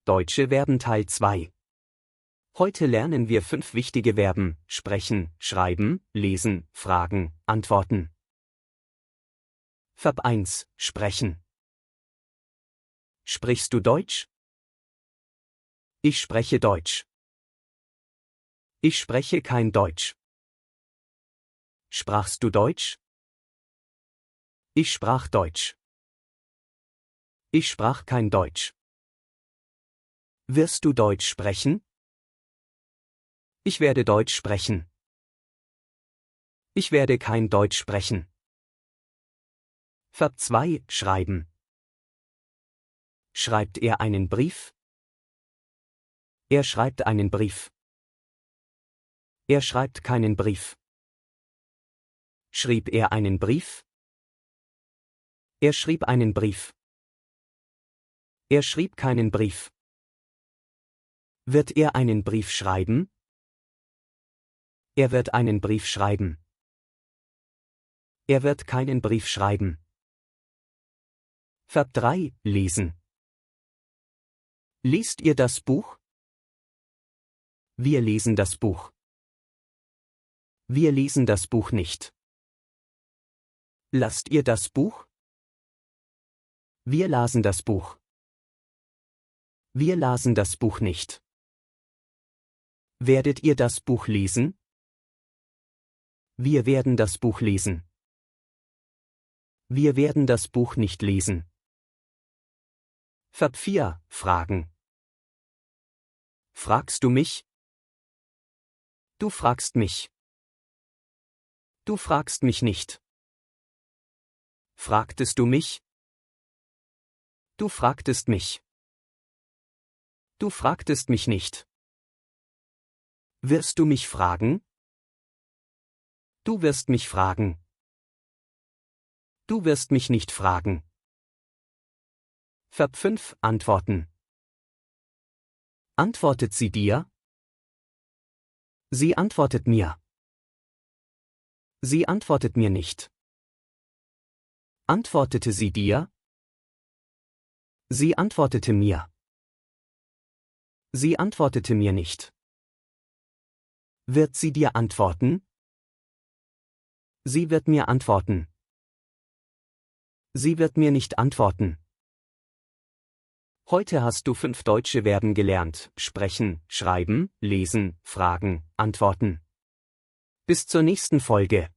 Deutsche Verben Teil 2. Heute lernen wir 5 wichtige Verben: sprechen, schreiben, lesen, fragen, antworten. Verb 1: Sprechen. Sprichst du Deutsch? Ich spreche Deutsch. Ich spreche kein Deutsch. Sprachst du Deutsch? Ich sprach Deutsch. Ich sprach kein Deutsch. Wirst du Deutsch sprechen? Ich werde Deutsch sprechen. Ich werde kein Deutsch sprechen. Verb 2: Schreiben. Schreibt er einen Brief? Er schreibt einen Brief. Er schreibt keinen Brief. Schrieb er einen Brief? Er schrieb einen Brief. Er schrieb keinen Brief. Wird er einen Brief schreiben? Er wird einen Brief schreiben. Er wird keinen Brief schreiben. Verb 3: Lesen. Liest ihr das Buch? Wir lesen das Buch. Wir lesen das Buch nicht. Lasst ihr das Buch? Wir lasen das Buch. Wir lasen das Buch nicht. Werdet ihr das Buch lesen? Wir werden das Buch lesen. Wir werden das Buch nicht lesen. Verb 4: Fragen. Fragst du mich? Du fragst mich. Du fragst mich nicht. Fragtest du mich? Du fragtest mich. Du fragtest mich nicht. Wirst du mich fragen? Du wirst mich fragen. Du wirst mich nicht fragen. Verb 5: Antworten. Antwortet sie dir? Sie antwortet mir. Sie antwortet mir nicht. Antwortete sie dir? Sie antwortete mir. Sie antwortete mir nicht. Wird sie dir antworten? Sie wird mir antworten. Sie wird mir nicht antworten. Heute hast du 5 deutsche Verben gelernt: sprechen, schreiben, lesen, fragen, antworten. Bis zur nächsten Folge.